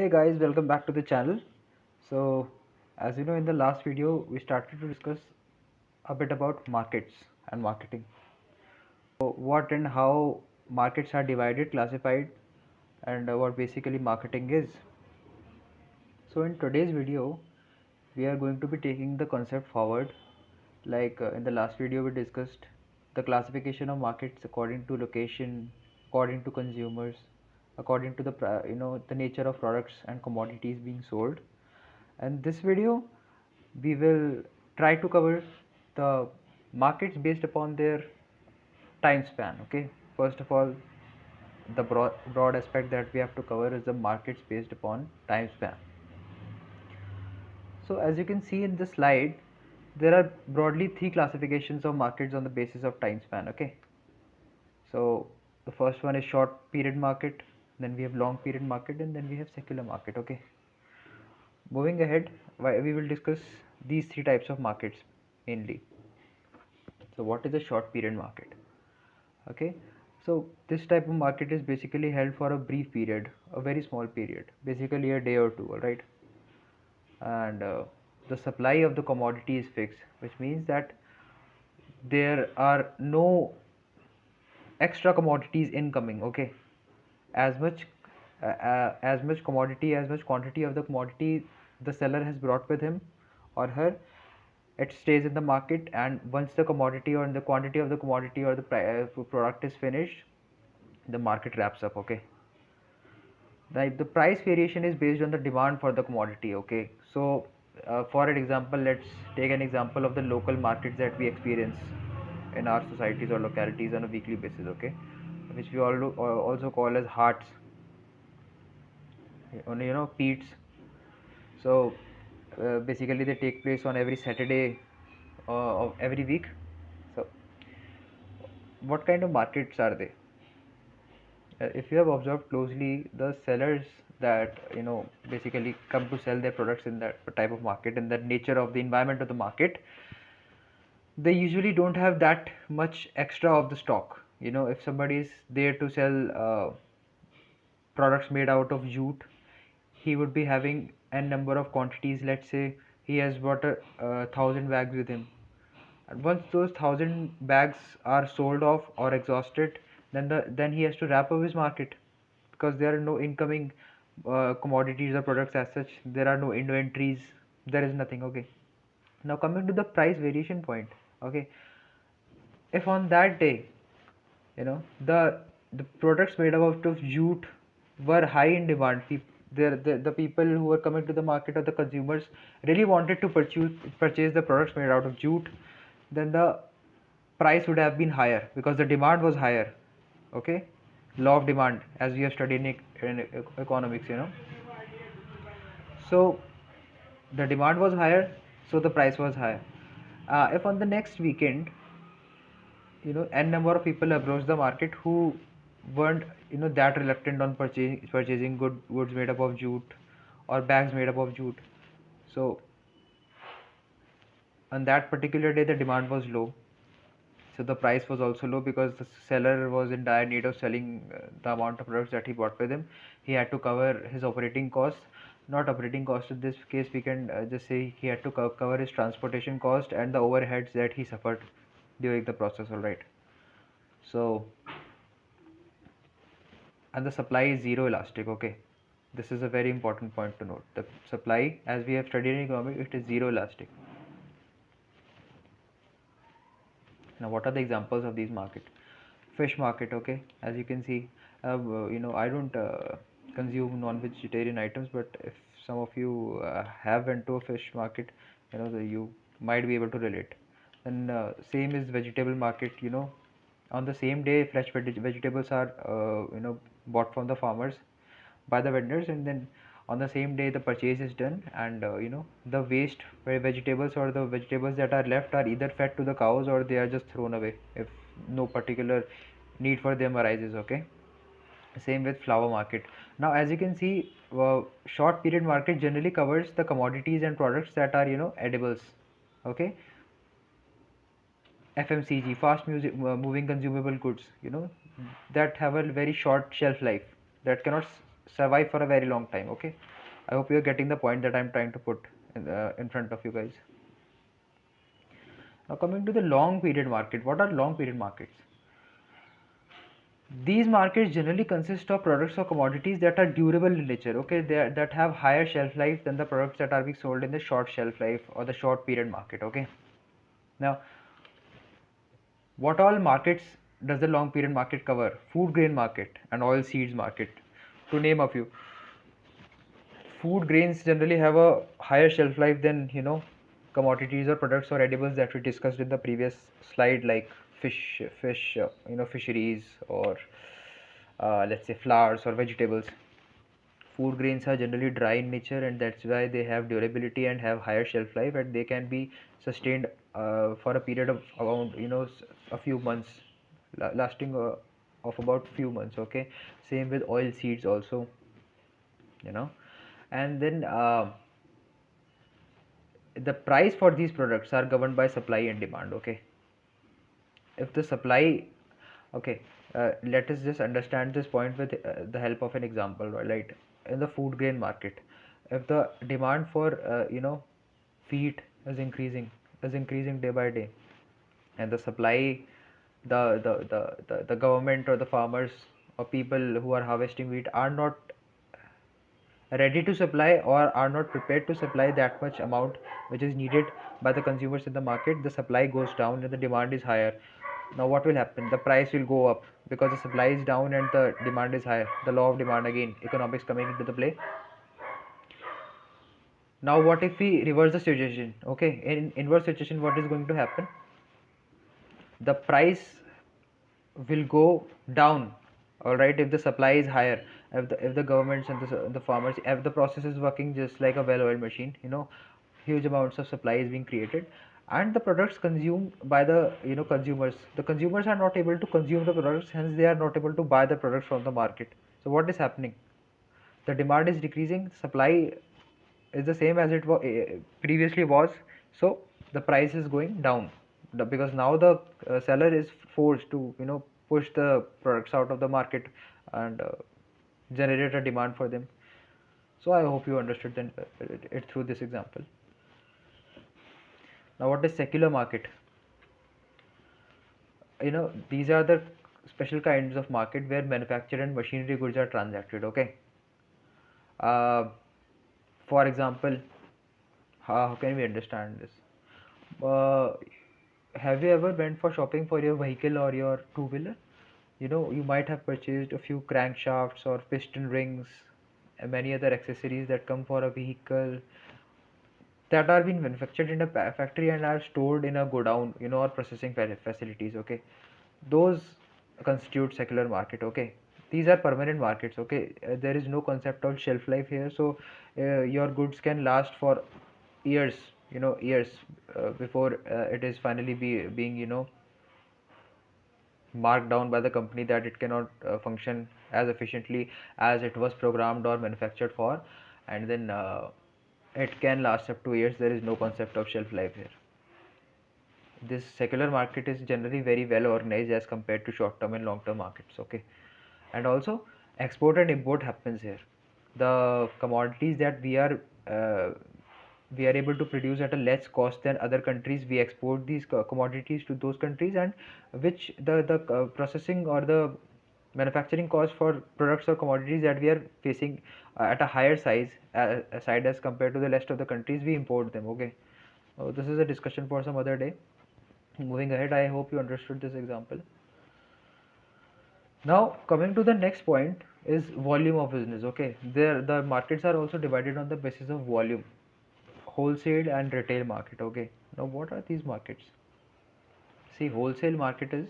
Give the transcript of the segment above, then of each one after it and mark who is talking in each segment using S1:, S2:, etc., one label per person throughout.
S1: Hey guys, welcome back to the channel. So, as you know, in the last video, we started to discuss a bit about markets and marketing. So, what and how markets are divided, classified, and what basically marketing is. So, in today's video, we are going to be taking the concept forward. Like in the last video, we discussed the classification of markets according to location, according to consumers, according to the nature of products and commodities being sold. And this video we will try to cover the markets based upon their time span. Okay, first of all, the broad aspect that we have to cover is the markets based upon time span. So as you can see in this slide, there are broadly three classifications of markets on the basis of time span. Okay, so the first one is short period market, then we have long period market, and then we have secular market. Okay, moving ahead, we will discuss these three types of markets mainly. So what is a short period market? Okay, so this type of market is basically held for a brief period, a very small period, basically a day or two, all right. And the supply of the commodity is fixed, which means that there are no extra commodities incoming. Okay, as much as much quantity of the commodity the seller has brought with him or her, it stays in the market, and once the commodity or the quantity of the commodity or the product is finished, the market wraps up. Okay, the price variation is based on the demand for the commodity. Okay, so for an example, let's take an example of the local markets that we experience in our societies or localities on a weekly basis. Okay, which we also call as hearts, on peats. So basically they take place on every Saturday of every week. So what kind of markets are they? If you have observed closely, the sellers that basically come to sell their products in that type of market and the nature of the environment of the market, they usually don't have that much extra of the stock. If somebody is there to sell products made out of jute, he would be having n number of quantities. Let's say he has bought a thousand bags with him, and once those thousand bags are sold off or exhausted, then he has to wrap up his market, because there are no incoming commodities or products as such. There are no inventories. There is nothing. Okay. Now coming to the price variation point. Okay. If on that day, the products made out of jute were high in demand, the people who were coming to the market, or the consumers, really wanted to purchase the products made out of jute, then the price would have been higher because the demand was higher. Okay, law of demand, as we have studied in economics. So the demand was higher, so the price was higher. If on the next weekend, n number of people approached the market who weren't that reluctant on purchasing goods made up of jute or bags made up of jute. So on that particular day the demand was low, so the price was also low, because the seller was in dire need of selling the amount of products that he bought with him. He had to cover his operating costs, not operating costs in this case, we can just say he had to cover his transportation cost and the overheads that he suffered during the process. All right. So, and the supply is zero elastic. Okay, this is a very important point to note. The supply, as we have studied in economics, it is zero elastic. Now what are the examples of these market? Fish market. Okay, as you can see, I don't consume non-vegetarian items, but if some of you have went to a fish market, you might be able to relate. And same is vegetable market. On the same day fresh vegetables are bought from the farmers by the vendors, and then on the same day the purchase is done, and the waste vegetables or the vegetables that are left are either fed to the cows or they are just thrown away if no particular need for them arises. Okay, same with flower market. Now as you can see, short period market generally covers the commodities and products that are edibles. Okay, FMCG, fast moving consumable goods, that have a very short shelf life, that cannot survive for a very long time. Okay, I hope you're getting the point that I'm trying to put in front of you guys. Now coming to the long period market, what are long period markets? These markets generally consist of products or commodities that are durable in nature, okay, that have higher shelf life than the products that are being sold in the short shelf life or the short period market, okay. Now, what all markets does the long period market cover? Food grain market and oil seeds market, to name a few. Food grains generally have a higher shelf life than, commodities or products or edibles that we discussed in the previous slide, like fisheries, or let's say flowers or vegetables. Food grains are generally dry in nature, and that's why they have durability and have higher shelf life, and they can be sustained for a period of around, a few months, lasting of about few months. Okay, same with oil seeds also, you know, and then the price for these products are governed by supply and demand. Okay, if the supply, okay, let us just understand this point with the help of an example, right? In the food grain market, if the demand for wheat is increasing day by day, and the supply, the government or the farmers or people who are harvesting wheat are not ready to supply or are not prepared to supply that much amount which is needed by the consumers in the market, the supply goes down and the demand is higher. Now what will happen? The price will go up because the supply is down and the demand is higher. The law of demand, again, economics coming into the play. Now what if we reverse the situation? Okay, in inverse situation, what is going to happen? The price will go down, all right, if the supply is higher, if the governments and the farmers, if the process is working just like a well-oiled machine, huge amounts of supply is being created, and the products consumed by the consumers are not able to consume the products, hence they are not able to buy the products from the market. So what is happening? The demand is decreasing, supply is the same as it previously was, so the price is going down, because now the seller is forced to push the products out of the market and generate a demand for them. So I hope you understood it through this example. Now what is secular market? These are the special kinds of market where manufactured and machinery goods are transacted. Okay, uh, for example, how can we understand this? Have you ever went for shopping for your vehicle or your two-wheeler? You might have purchased a few crankshafts or piston rings and many other accessories that come for a vehicle that are being manufactured in a factory and are stored in a godown, or processing facilities. Okay, those constitute secular market. Okay, these are permanent markets. Okay, there is no concept of shelf life here, so your goods can last for years, years before it is finally being marked down by the company that it cannot function as efficiently as it was programmed or manufactured for, and then it can last up to years. There is no concept of shelf life here. This secular market is generally very well organized as compared to short term and long term markets. Okay, and also export and import happens here. The commodities that we are able to produce at a less cost than other countries, we export these commodities to those countries, and which the processing or the manufacturing cost for products or commodities that we are facing at a higher side as compared to the rest of the countries, we import them. Okay, so this is a discussion for some other day. Moving ahead, I hope you understood this example. Now coming to the next point is volume of business. Okay, there the markets are also divided on the basis of volume: wholesale and retail market. Okay, now what are these markets? See, wholesale market is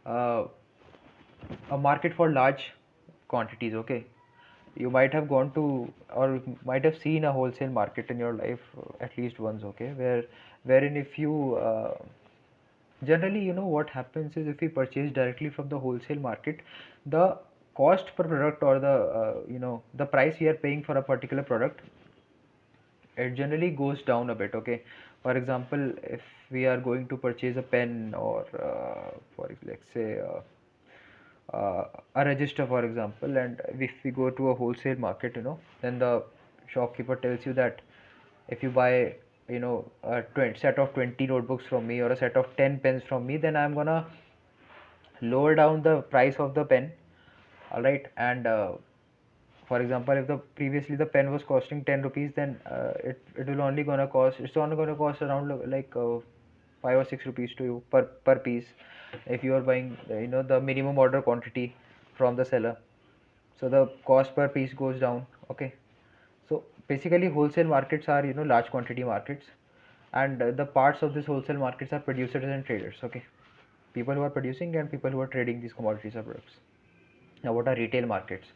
S1: uh, a market for large quantities. Okay, you might have gone to or might have seen a wholesale market in your life at least once. Okay, wherein if you generally, what happens is, if we purchase directly from the wholesale market, the cost per product, or the price we are paying for a particular product, it generally goes down a bit. Okay, for example, if we are going to purchase a pen, or for let's say uh, a register, for example, and if we go to a wholesale market, then the shopkeeper tells you that if you buy, a set of 20 notebooks from me or a set of 10 pens from me, then I'm gonna lower down the price of the pen. All right, and for example, if the previously the pen was costing 10 rupees, then it will only gonna cost it's only gonna cost around like 5 or 6 rupees to you per piece, if you are buying the minimum order quantity from the seller. So the cost per piece goes down. Okay, so basically wholesale markets are large quantity markets, and the parts of this wholesale markets are producers and traders. Okay, people who are producing and people who are trading these commodities or products. Now, what are retail markets?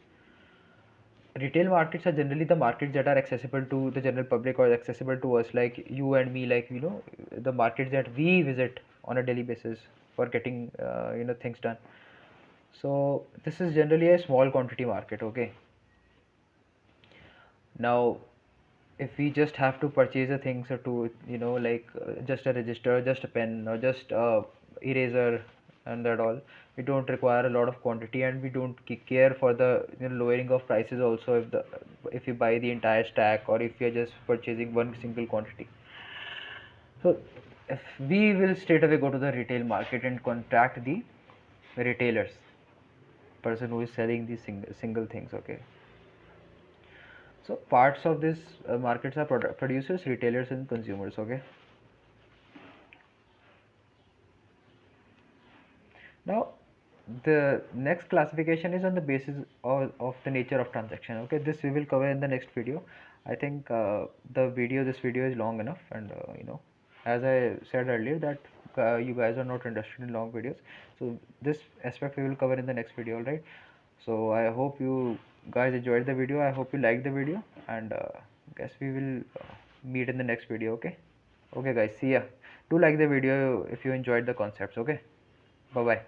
S1: Retail markets are generally the markets that are accessible to the general public or accessible to us, like you and me, like the markets that we visit on a daily basis for getting things done. So this is generally a small quantity market. Okay, now if we just have to purchase a things or to like just a register, just a pen, or just a eraser, and that all, we don't require a lot of quantity, and we don't care for the lowering of prices also, if you buy the entire stack or if you're just purchasing one single quantity. So if we will straight away go to the retail market and contact the retailers, person who is selling these single things. Okay, so parts of this markets are producers, retailers, and consumers. Okay. Now, the next classification is on the basis of the nature of transaction. Okay, this we will cover in the next video. I think this video is long enough, and as I said earlier, that you guys are not interested in long videos. So this aspect we will cover in the next video. All right. So I hope you guys enjoyed the video. I hope you liked the video, and guess we will meet in the next video. Okay. Okay, guys. See ya. Do like the video if you enjoyed the concepts. Okay. Bye bye.